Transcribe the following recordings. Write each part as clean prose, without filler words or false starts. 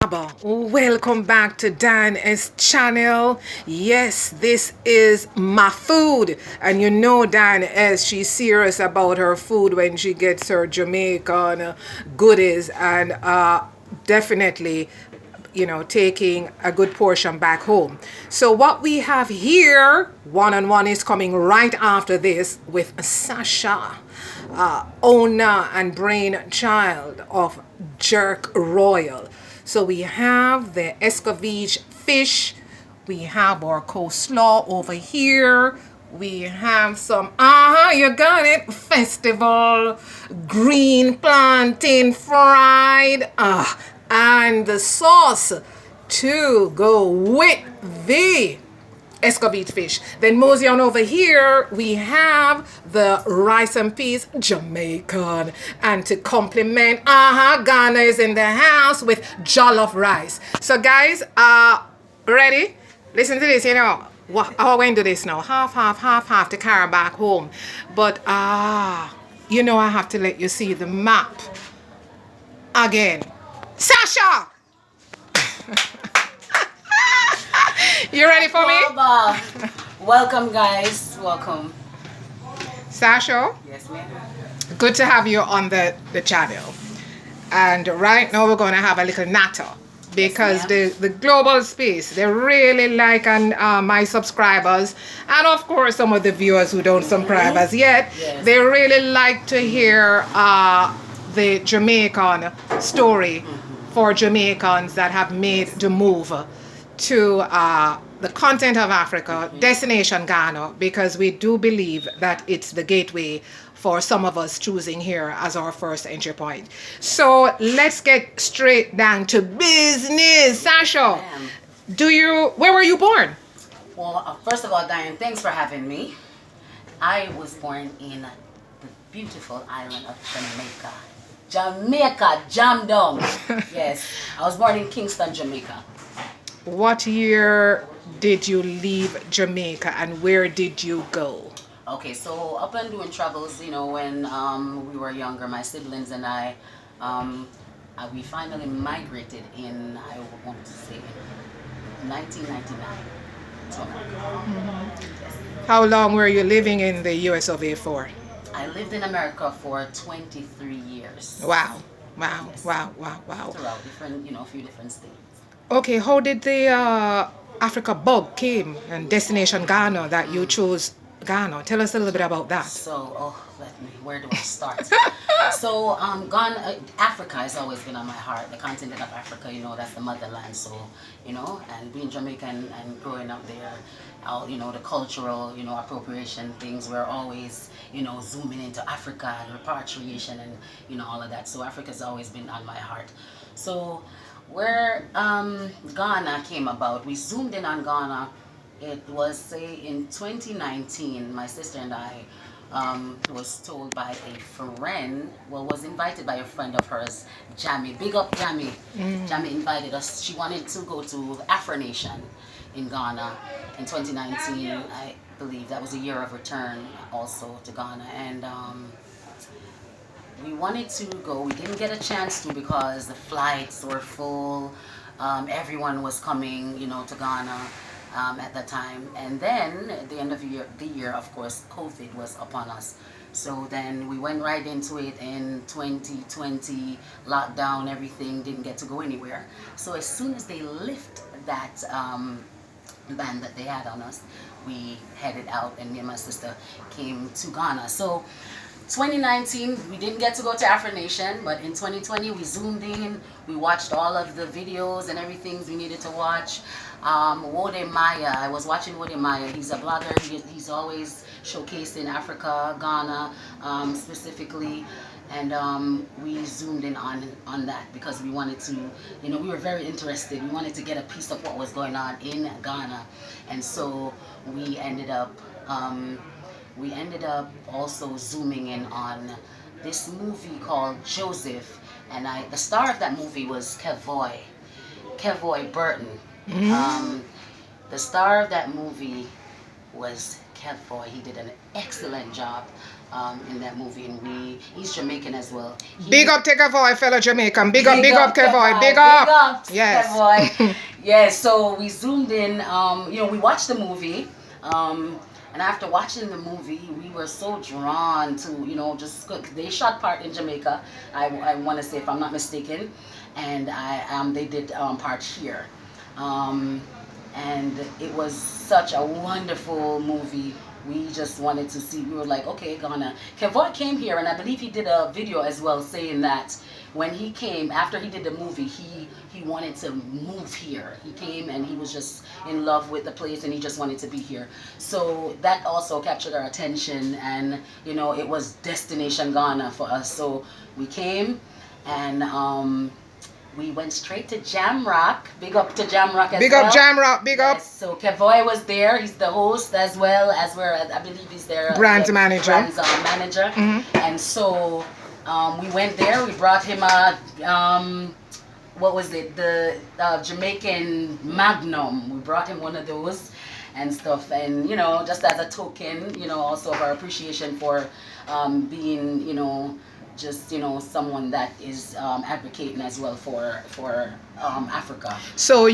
Bob, welcome back to Dan's channel. Yes, this is my food, and you know Dan S, she's serious about her food when she gets her Jamaican goodies, and definitely, you know, taking a good portion back home. So what we have here, one-on-one, is coming right after this with Sasha, owner and brainchild of Jerk Royal. So we have the escovitch fish, we have our coleslaw over here, we have some, you got it, festival green plantain fried, and the sauce to go with the escovitch fish. Then mosey on over here, we have the rice and peas Jamaican, and to complement, Ghana is in the house with jollof rice. So guys, ready? Listen to this. You know what, how are we going to do this now? Half to carry back home, but you know, I have to let you see the map again. Sasha, you ready for me? Welcome, guys. Welcome. Sasha? Yes, ma'am. Good to have you on the channel. And right now we're going to have a little natter because Yes, the global space, they really like, and my subscribers, and of course some of the viewers who don't subscribe as yet, Yes. they really like to hear the Jamaican story for Jamaicans that have made the move to the continent of Africa, destination Ghana, because we do believe that it's the gateway for some of us choosing here as our first entry point. So let's get straight down to business. Sasha, where were you born? Well, first of all, Diane, thanks for having me. I was born in the beautiful island of Jamaica. Jamaica, Jamdom. Yes, I was born in Kingston, Jamaica. What year did you leave Jamaica and where did you go? Okay, so up and doing travels, you know, when we were younger, my siblings and I, we finally migrated in, I want to say, 1999 to America. How long were you living in the US of A for? I lived in America for 23 years. Wow. Yes. Wow. Throughout different, you know, a few different states. Okay, how did the Africa bug came and destination Ghana that you chose Ghana? Tell us a little bit about that. So, where do I start? So, Ghana, Africa has always been on my heart. The continent of Africa, you know, that's the motherland. So, you know, and being Jamaican and growing up there, you know, the cultural, you know, appropriation things, we're always, you know, zooming into Africa and repatriation and, you know, all of that. So Africa's always been on my heart. So where Ghana came about, we zoomed in on Ghana. It was, say, in 2019, my sister and I was told by a friend, was invited by a friend of hers, Jamie. Big up Jamie. Jamie invited us. She wanted to go to Afro Nation in Ghana in 2019. I believe that was a year of return also to Ghana. And we wanted to go. We didn't get a chance to because the flights were full. Everyone was coming, you know, to Ghana at that time. And then at the end of the year, of course, COVID was upon us. So then we went right into it in 2020, lockdown, everything, didn't get to go anywhere. So as soon as they lift that ban that they had on us, we headed out, and me and my sister came to Ghana. So 2019, we didn't get to go to Afro Nation, but in 2020, we zoomed in, we watched all of the videos and everything we needed to watch. Wode Maya, I was watching Wode Maya. He's a blogger. He's always showcasing Africa, Ghana specifically, and we zoomed in on that because we wanted to, you know, we were very interested. We wanted to get a piece of what was going on in Ghana, and so we ended up also zooming in on this movie called Joseph, and the star of that movie was Kevoy Burton. The star of that movie was Kevoy. He did an excellent job in that movie, and he's Jamaican as well. Big up to Kevoy, fellow Jamaican. Big up Kevoy. Big Big up. up, Yes. Kevoy. Yeah, so we zoomed in. We watched the movie. And after watching the movie, we were so drawn to, just they shot part in Jamaica. I want to say, if I'm not mistaken, and they did part here. And it was such a wonderful movie. We just wanted to see. We were like, okay, Ghana. Kevoy came here, and I believe he did a video as well saying that when he came after he did the movie, he wanted to move here. He came and he was just in love with the place, and he just wanted to be here. So that also captured our attention, and it was destination Ghana for us. So we came, and we went straight to Jamrock. Big up to Jamrock as well. Big up Jamrock, big up. Yes, so Kevoy was there. He's the host as well as I believe he's their brand manager. And so we went there. We brought him what was it? The Jamaican Magnum. We brought him one of those and stuff. And just as a token, also of our appreciation for being, just someone that is advocating as well for Africa. So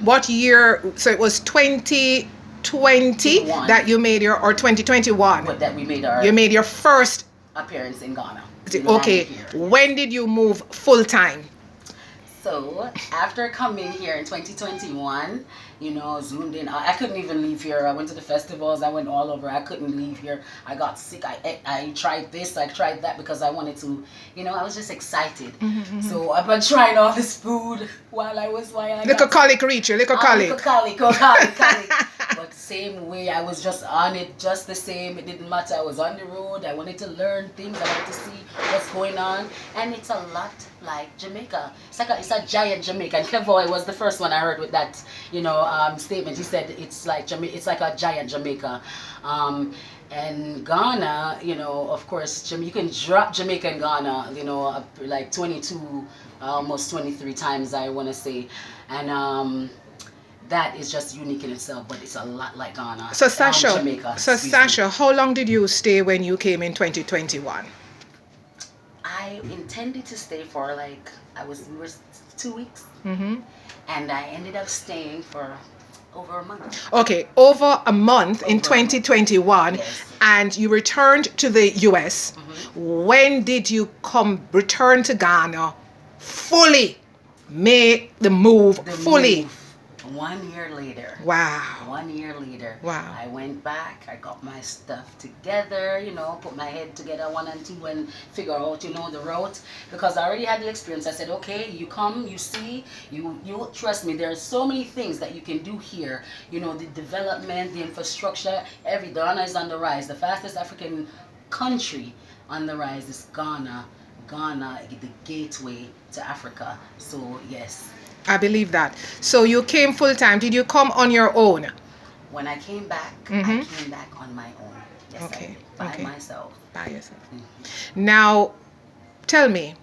what year? So it was 2020 that you made or 2021 that we made you made your first appearance in Ghana. Okay, when did you move full time? So after coming here in 2021, zoomed in. I couldn't even leave here. I went to the festivals. I went all over. I couldn't leave here. I got sick. I tried this. I tried that because I wanted to. I was just excited. So I've been trying all this food while I little colic reach you. Little colic. But same way, I was just on it, just the same. It didn't matter. I was on the road. I wanted to learn things. I wanted to see what's going on, and it's a lot like Jamaica. It's a giant Jamaica. And Kevoy was the first one I heard with that, statement. He said it's like a giant Jamaica. And Ghana, of course, you can drop Jamaica and Ghana, like 22, almost 23 times, I want to say, and that is just unique in itself, but it's a lot like Ghana. So Sasha, Jamaica. Sasha, how long did you stay when you came in 2021? I intended to stay for we were 2 weeks, and I ended up staying for over a month. Okay, over a month in 2021, yes. And you returned to the US. When did you return to Ghana fully, make the move fully? 1 year later. Wow. 1 year later. Wow. I went back, I got my stuff together, put my head together 1 and 2 and figure out, the route. Because I already had the experience. I said, okay, you come, you see, you trust me. There are so many things that you can do here. The development, the infrastructure, Ghana is on the rise. The fastest African country on the rise is Ghana. Ghana, the gateway to Africa. So, yes. I believe that. So you came full time. Did you come on your own? When I came back, I came back on my own. Yes, Okay. I did. By myself. By yourself. Now, tell me,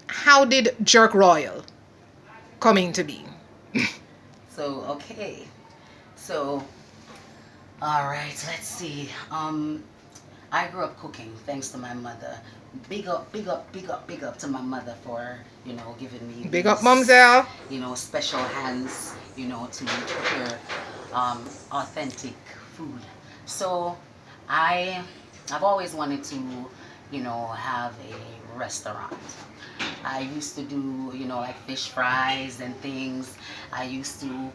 how did Jerk Royal come into being? So, all right, let's see. I grew up cooking thanks to my mother. Big up to my mother for, giving me Big up, Momzelle. Special hands, to prepare authentic food. So I've always wanted to, have a restaurant. I used to do, like fish fries and things. I used to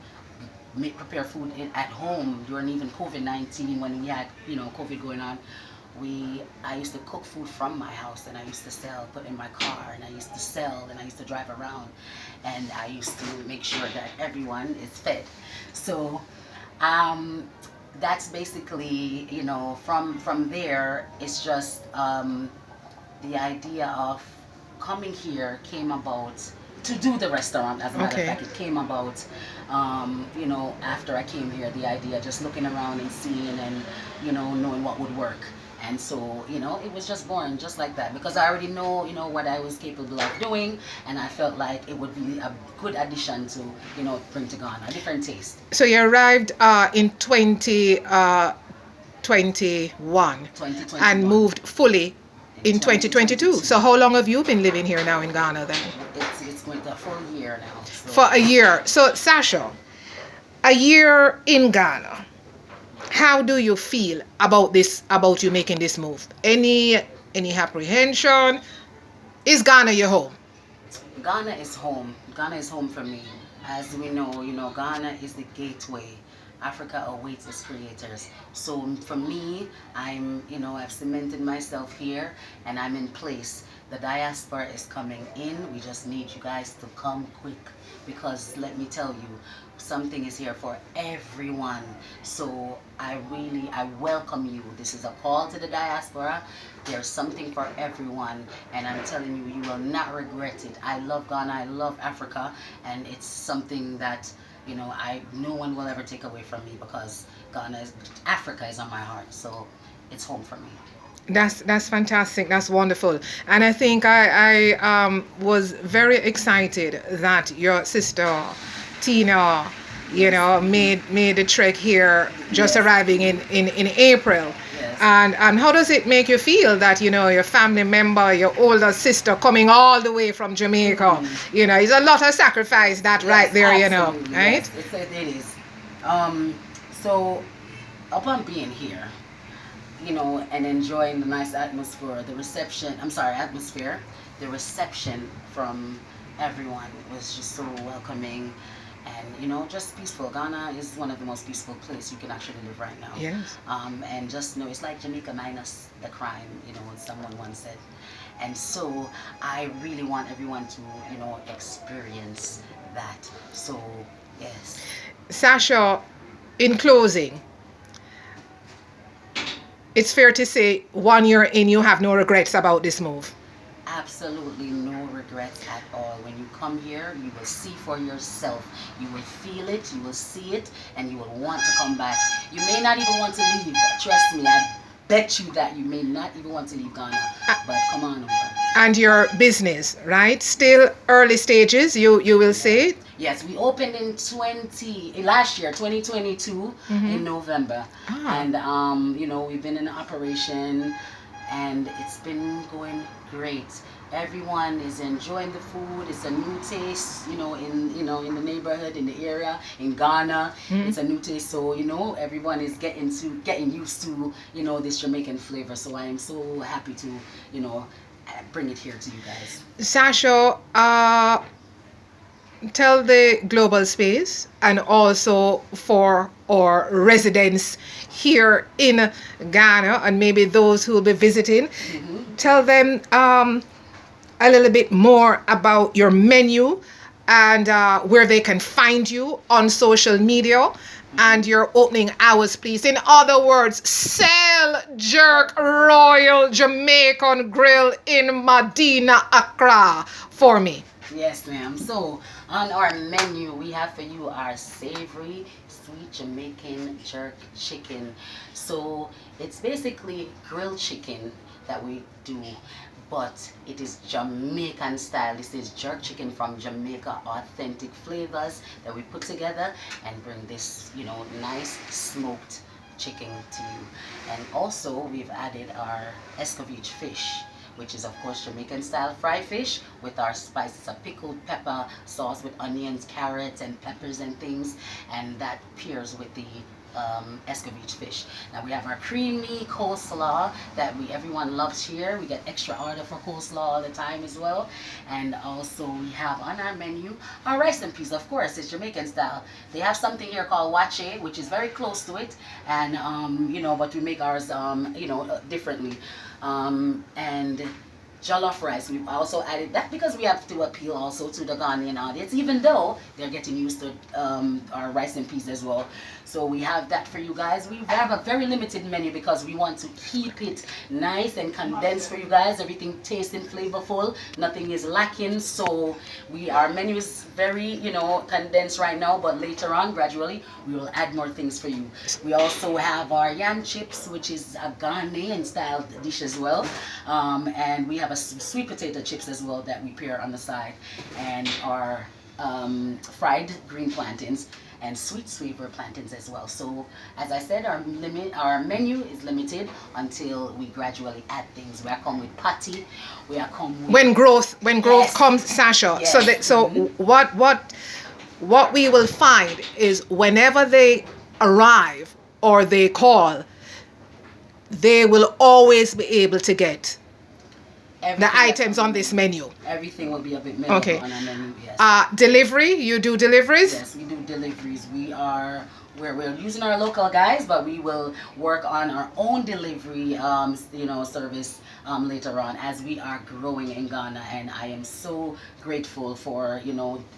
prepare food at home during even COVID-19 when we had, COVID going on. I used to cook food from my house, and I used to put in my car, and I used to sell, and I used to drive around, and I used to make sure that everyone is fed. So that's basically, from there, it's just the idea of coming here came about to do the restaurant. As a matter of fact, it came about, after I came here, the idea, just looking around and seeing and, knowing what would work. And so, it was just born just like that, because I already know, what I was capable of doing, and I felt like it would be a good addition to, bring to Ghana, a different taste. So you arrived in 2020, 2021 and 2021 moved fully in in 2022. 2022. So how long have you been living here now in Ghana then? It's going to a full year now. For So a year. So Sasha, a year in Ghana, how do you feel about this, about you making this move? Any apprehension? Is Ghana your home? Ghana is home. Ghana is home for me. As we know, Ghana is the gateway. Africa awaits its creators. So for me, I've cemented myself here and I'm in place. The diaspora is coming in. We just need you guys to come quick because let me tell you, something is here for everyone. So I welcome you. This is a call to the diaspora. There's something for everyone and I'm telling you, you will not regret it. I love Ghana, I love Africa, and it's something that no one will ever take away from me because Africa is on my heart, so it's home for me. That's fantastic. That's wonderful. And I think I was very excited that your sister Tina, made the trek here, just Yes. arriving in April. Yes. And how does it make you feel that your family member, your older sister, coming all the way from Jamaica? It's a lot of sacrifice that Yes, right there. absolutely, Right? yes, it is. So upon being here, and enjoying the nice atmosphere, the reception from everyone was just so welcoming and, just peaceful. Ghana is one of the most peaceful places you can actually live right now. Yes. And just know it's like Jamaica minus the crime, someone once said. And so I really want everyone to, experience that. So, yes. Sasha, in closing, it's fair to say 1 year in, you have no regrets about this move. Absolutely no regrets at all. When you come here, you will see for yourself. You will feel it, you will see it, and you will want to come back. You may not even want to leave. Trust me, I bet you that you may not even want to leave Ghana. But come on over. And your business, right? Still early stages, you will say? Yes, we opened in last year, 2022, in November. And, we've been in operation and it's been going great. Everyone is enjoying the food. It's a new taste, in the neighborhood, in the area, in Ghana. It's a new taste. So, everyone is getting used to, this Jamaican flavor. So I am so happy to, bring it here to you guys. Sasha, tell the global space and also for our residents here in Ghana and maybe those who will be visiting, tell them a little bit more about your menu and where they can find you on social media and your opening hours, please. In other words, sell jerk royal Jamaican grill in Madina, Accra for me. Yes, ma'am. So on our menu, we have for you our savory, sweet Jamaican jerk chicken. So it's basically grilled chicken that we do, but it is Jamaican style. This is jerk chicken from Jamaica, authentic flavors that we put together and bring this, nice smoked chicken to you. And also we've added our escovitch fish, which is of course Jamaican style fried fish with our spices, a pickled pepper sauce with onions, carrots and peppers and things, and that pairs with the escovitch fish. Now we have our creamy coleslaw that everyone loves here. We get extra order for coleslaw all the time as well. And also we have on our menu our rice and peas. Of course, it's Jamaican style. They have something here called wache, which is very close to it, and but we make ours differently. And jollof rice, we've also added that because we have to appeal also to the Ghanaian audience, even though they're getting used to our rice and peas as well. So we have that for you guys. We have a very limited menu because we want to keep it nice and condensed for you guys. Everything tasting flavorful, nothing is lacking. So our menu is very condensed right now, but later on gradually we will add more things for you. We also have our yam chips, which is a Ghanaian style dish as well, and we have a sweet potato chips as well that we pair on the side, and our fried green plantains and sweet sweeper plantains as well. So as I said, our menu is limited until we gradually add things. We are come with patty, we are come with when growth Yes. comes, Sasha. Yes. So what we will find is whenever they arrive or they call, they will always be able to get the everything items on this menu. Everything will be a bit minimal Okay. on our menu. Yes. Delivery, you do deliveries? Yes, we do deliveries. We're using our local guys, but we will work on our own delivery, service later on as we are growing in Ghana. And I am so grateful for,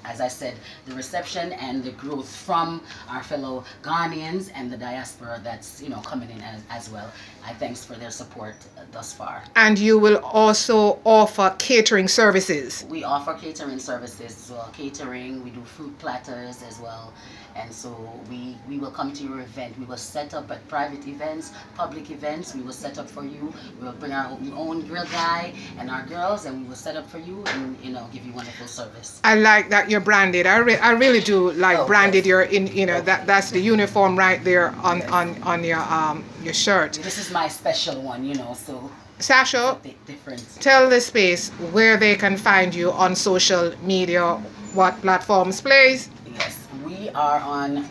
as I said, the reception and the growth from our fellow Ghanaians and the diaspora that's, coming in as well. I thanks for their support thus far. And you will also offer catering services. We offer catering services as well. Catering, we do fruit platters as well. And so we will come to your event. We will set up at private events, public events. We will set up for you. We will bring our own grill guy and our girls, and we will set up for you and give you wonderful service. I like that you're branded. I really do like Oh, branded. yes. You're in. That's the uniform right there on your shirt. This is my special one, so Sasha, it's a bit different. tell the space where they can find you on social media. What platforms, please? Yes, we are on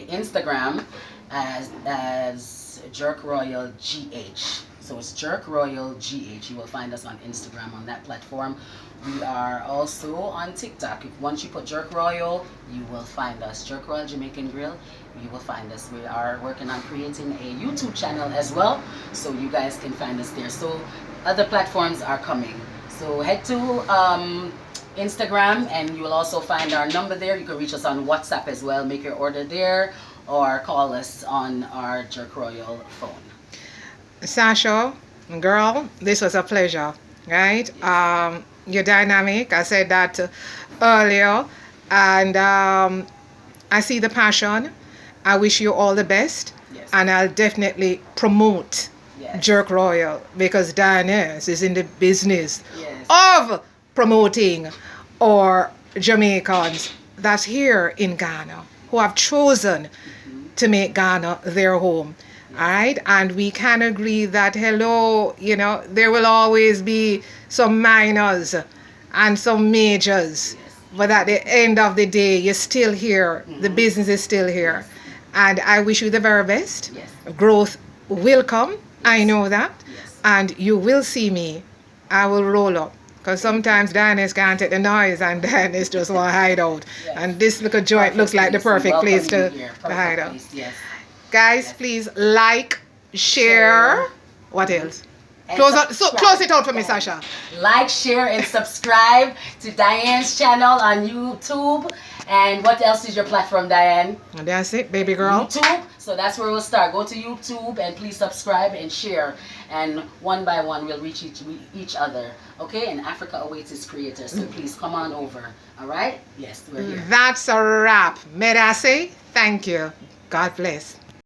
Instagram as Jerk Royal GH. So it's Jerk Royal GH. You will find us on Instagram on that platform. We are also on TikTok. Once you put Jerk Royal, you will find us. Jerk Royal Jamaican Grill, you will find us. We are working on creating a YouTube channel as well, so you guys can find us there. So other platforms are coming. So head to Instagram, and you will also find our number there. You can reach us on WhatsApp as well. Make your order there, or call us on our Jerk Royal phone. Sasha, girl, this was a pleasure, right? You're dynamic. I said that earlier, and I see the passion. I wish you all the best, Yes. and I'll definitely promote Yes. Jerk Royal because Diane's is in the business Yes. of promoting our Jamaicans that's here in Ghana who have chosen to make Ghana their home. All right, and we can agree that there will always be some minors and some majors, but at the end of the day, you're still here. The business is still here, and I wish you the very best. Yes. Growth will come. I know that, Yes. and you will see me. I will roll up. Because sometimes Diana's can't take the noise and Diana's just want to hide out. Yes. And this little joint looks like the perfect place to hide out. Yes. Guys, Yes. please like, share. What else? And Close subscribe. it out for me, Sasha. Like, share, and subscribe to Diane's channel on YouTube. And what else is your platform, Diane? And that's it, baby girl. YouTube. So that's where we'll start. Go to YouTube and please subscribe and share. And one by one, we'll reach each other. Okay? And Africa awaits its creators. So please come on over. All right? Yes, we're here. That's a wrap. May I say thank you. God bless.